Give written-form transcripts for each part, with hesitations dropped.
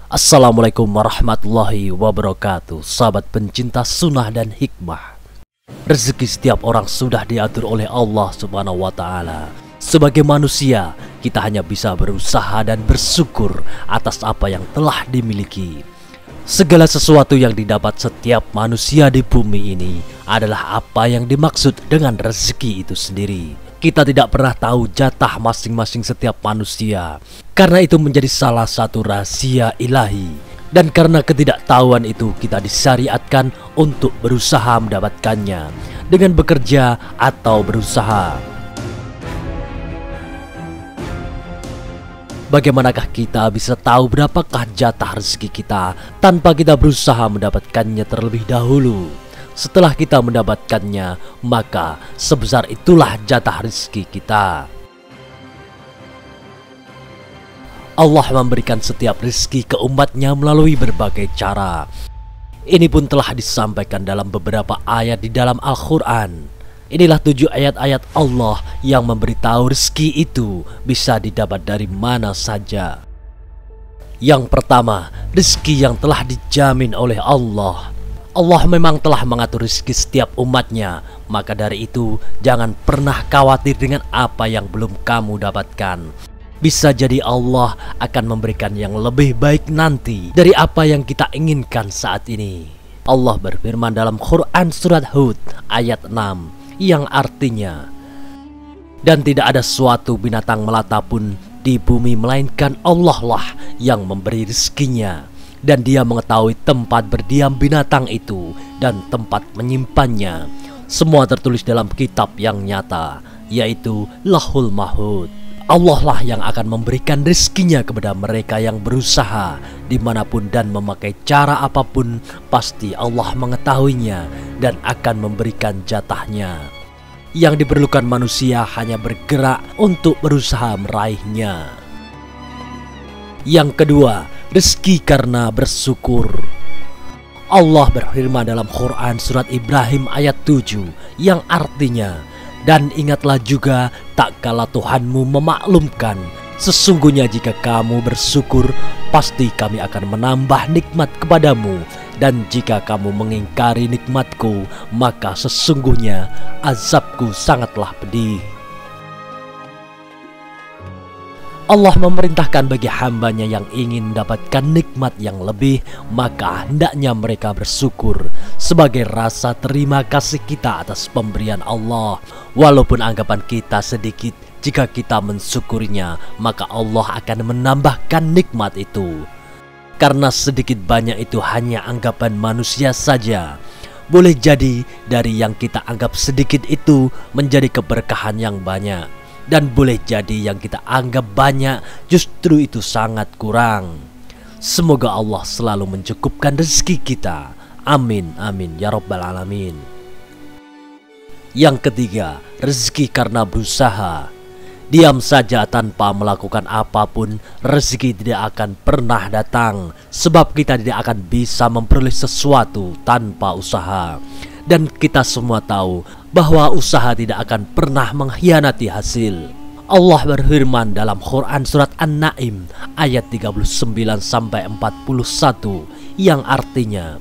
Assalamualaikum warahmatullahi wabarakatuh. Sahabat pencinta sunnah dan hikmah, rezeki setiap orang sudah diatur oleh Allah Subhanahu wa Ta'ala. Sebagai manusia, kita hanya bisa berusaha dan bersyukur atas apa yang telah dimiliki. Segala sesuatu yang didapat setiap manusia di bumi ini adalah apa yang dimaksud dengan rezeki itu sendiri. Kita tidak pernah tahu jatah masing-masing setiap manusia, karena itu menjadi salah satu rahasia ilahi. Dan karena ketidaktahuan itu, kita disyariatkan untuk berusaha mendapatkannya dengan bekerja atau berusaha. Bagaimanakah kita bisa tahu berapakah jatah rezeki kita tanpa kita berusaha mendapatkannya terlebih dahulu? Setelah kita mendapatkannya, maka sebesar itulah jatah rezeki kita. Allah memberikan setiap rezeki ke umatnya melalui berbagai cara. Ini pun telah disampaikan dalam beberapa ayat di dalam Al-Quran. Inilah 7 ayat-ayat Allah yang memberitahu rezeki itu bisa didapat dari mana saja. Yang pertama, rezeki yang telah dijamin oleh Allah. Allah memang telah mengatur rezeki setiap umatnya, maka dari itu jangan pernah khawatir dengan apa yang belum kamu dapatkan. Bisa jadi Allah akan memberikan yang lebih baik nanti dari apa yang kita inginkan saat ini. Allah berfirman dalam Quran surat Hud ayat 6 yang artinya, dan tidak ada suatu binatang melata pun di bumi melainkan Allah lah yang memberi rezekinya, dan Dia mengetahui tempat berdiam binatang itu dan tempat menyimpannya. Semua tertulis dalam kitab yang nyata, yaitu Lauhul Mahfuz. Allah lah yang akan memberikan rezekinya kepada mereka yang berusaha dimanapun dan memakai cara apapun. Pasti Allah mengetahuinya dan akan memberikan jatahnya. Yang diperlukan manusia hanya bergerak untuk berusaha meraihnya. Yang kedua, rezeki karena bersyukur. Allah berfirman dalam Quran surat Ibrahim ayat 7 yang artinya, dan ingatlah juga tak kala Tuhanmu memaklumkan, sesungguhnya jika kamu bersyukur, pasti kami akan menambah nikmat kepadamu, dan jika kamu mengingkari nikmatku, maka sesungguhnya azabku sangatlah pedih. Allah memerintahkan bagi hambanya yang ingin mendapatkan nikmat yang lebih, maka hendaknya mereka bersyukur sebagai rasa terima kasih kita atas pemberian Allah. Walaupun anggapan kita sedikit, jika kita mensyukurinya, maka Allah akan menambahkan nikmat itu. Karena sedikit banyak itu hanya anggapan manusia saja. Boleh jadi dari yang kita anggap sedikit itu menjadi keberkahan yang banyak. Dan boleh jadi yang kita anggap banyak justru itu sangat kurang. Semoga Allah selalu mencukupkan rezeki kita. Amin, amin, ya rabbal alamin. Yang ketiga, rezeki karena berusaha. Diam saja tanpa melakukan apapun, rezeki tidak akan pernah datang. Sebab kita tidak akan bisa memperoleh sesuatu tanpa usaha. Dan kita semua tahu bahwa usaha tidak akan pernah mengkhianati hasil. Allah berfirman dalam Quran surat An-Naim ayat 39-41 yang artinya,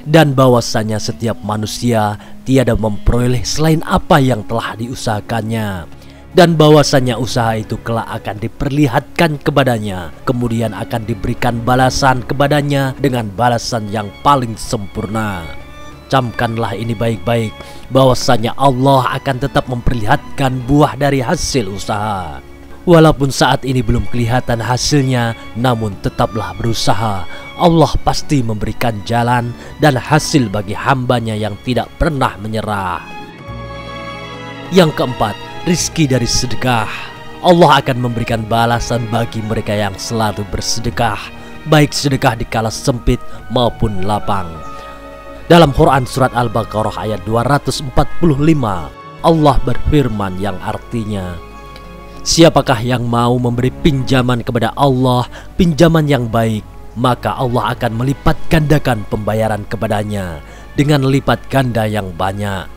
dan bahwasanya setiap manusia tiada memperoleh selain apa yang telah diusahakannya, dan bahwasanya usaha itu kelak akan diperlihatkan kepadanya, kemudian akan diberikan balasan kepadanya dengan balasan yang paling sempurna. Camkanlah ini baik-baik, bahwasanya Allah akan tetap memperlihatkan buah dari hasil usaha. Walaupun saat ini belum kelihatan hasilnya, namun tetaplah berusaha. Allah pasti memberikan jalan dan hasil bagi hambanya yang tidak pernah menyerah. Yang keempat, rezeki dari sedekah. Allah akan memberikan balasan bagi mereka yang selalu bersedekah, baik sedekah di kala sempit maupun lapang. Dalam Quran surat Al-Baqarah ayat 245, Allah berfirman yang artinya, siapakah yang mau memberi pinjaman kepada Allah, pinjaman yang baik, maka Allah akan melipat gandakan pembayaran kepadanya dengan lipat ganda yang banyak.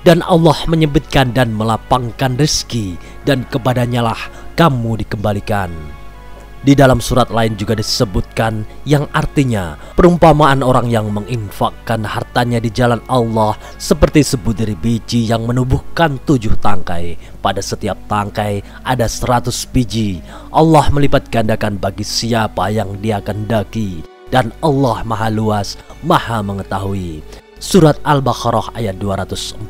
Dan Allah menyebutkan dan melapangkan rezeki, dan kepadanya lah kamu dikembalikan. Di dalam surat lain juga disebutkan yang artinya perumpamaan orang yang menginfakkan hartanya di jalan Allah seperti sebutir biji yang menumbuhkan 7 tangkai. Pada setiap tangkai ada 100 biji. Allah melipat gandakan bagi siapa yang Dia kehendaki. Dan Allah Maha Luas, Maha Mengetahui. Surat Al-Baqarah ayat 245.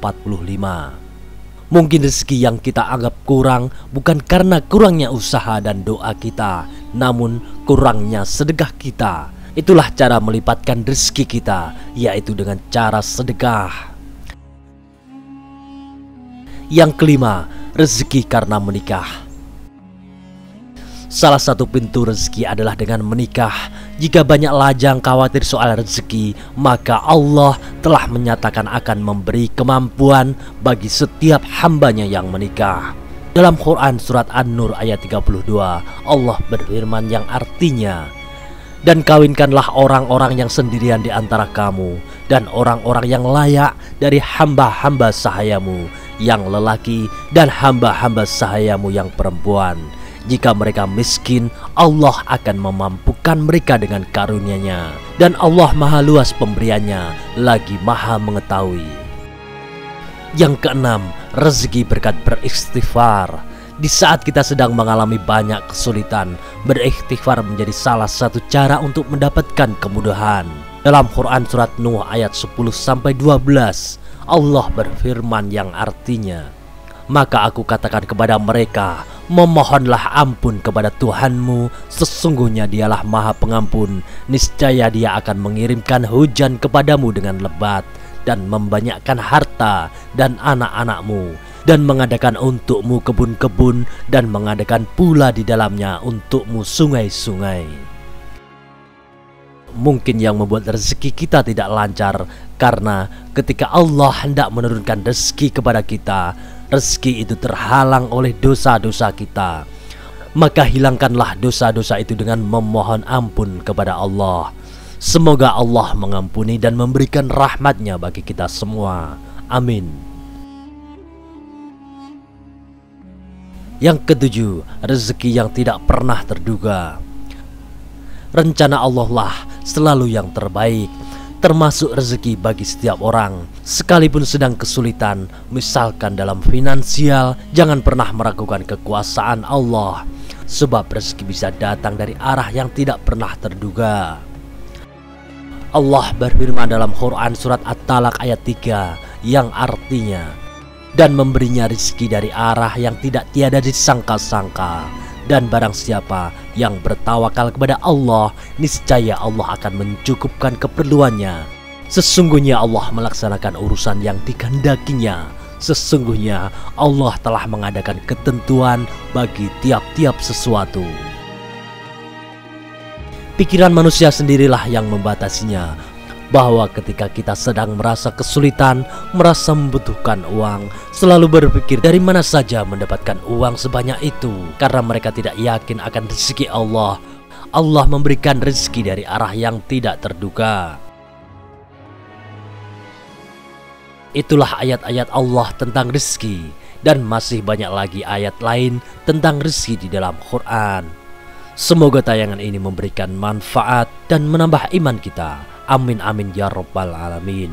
Mungkin rezeki yang kita anggap kurang bukan karena kurangnya usaha dan doa kita, namun kurangnya sedekah kita. Itulah cara melipatkan rezeki kita, yaitu dengan cara sedekah. Yang kelima, rezeki karena menikah. Salah satu pintu rezeki adalah dengan menikah. Jika banyak lajang khawatir soal rezeki, maka Allah telah menyatakan akan memberi kemampuan bagi setiap hambanya yang menikah. Dalam Quran surat An-Nur ayat 32, Allah berfirman yang artinya, "Dan kawinkanlah orang-orang yang sendirian di antara kamu, dan orang-orang yang layak dari hamba-hamba sahayamu yang lelaki dan hamba-hamba sahayamu yang perempuan. Jika mereka miskin, Allah akan memampukan mereka dengan karunia-Nya. Dan Allah Maha Luas pemberiannya, lagi Maha Mengetahui." Yang keenam, rezeki berkat beristighfar. Di saat kita sedang mengalami banyak kesulitan, beristighfar menjadi salah satu cara untuk mendapatkan kemudahan. Dalam Quran surat Nuh ayat 10-12, Allah berfirman yang artinya, "Maka aku katakan kepada mereka, memohonlah ampun kepada Tuhanmu, sesungguhnya Dialah Maha Pengampun. Niscaya Dia akan mengirimkan hujan kepadamu dengan lebat, dan membanyakkan harta dan anak-anakmu, dan mengadakan untukmu kebun-kebun, dan mengadakan pula di dalamnya untukmu sungai-sungai." Mungkin yang membuat rezeki kita tidak lancar karena ketika Allah hendak menurunkan rezeki kepada kita, rezeki itu terhalang oleh dosa-dosa kita. Maka hilangkanlah dosa-dosa itu dengan memohon ampun kepada Allah. Semoga Allah mengampuni dan memberikan rahmat-Nya bagi kita semua. Amin. Yang ketujuh, rezeki yang tidak pernah terduga. Rencana Allah lah selalu yang terbaik, termasuk rezeki bagi setiap orang. Sekalipun sedang kesulitan, misalkan dalam finansial, jangan pernah meragukan kekuasaan Allah, sebab rezeki bisa datang dari arah yang tidak pernah terduga. Allah berfirman dalam Quran surat At-Talaq ayat 3 yang artinya, "Dan memberinya rezeki dari arah yang tidak tiada disangka-sangka. Dan barang siapa yang bertawakal kepada Allah, niscaya Allah akan mencukupkan keperluannya. Sesungguhnya Allah melaksanakan urusan yang dikehendakinya. Sesungguhnya Allah telah mengadakan ketentuan bagi tiap-tiap sesuatu." Pikiran manusia sendirilah yang membatasinya, bahwa ketika kita sedang merasa kesulitan, merasa membutuhkan uang, selalu berpikir dari mana saja mendapatkan uang sebanyak itu, karena mereka tidak yakin akan rezeki Allah. Allah memberikan rezeki dari arah yang tidak terduga. Itulah ayat-ayat Allah tentang rezeki, dan masih banyak lagi ayat lain tentang rezeki di dalam Quran. Semoga tayangan ini memberikan manfaat dan menambah iman kita. Amin amin ya rabbal alamin.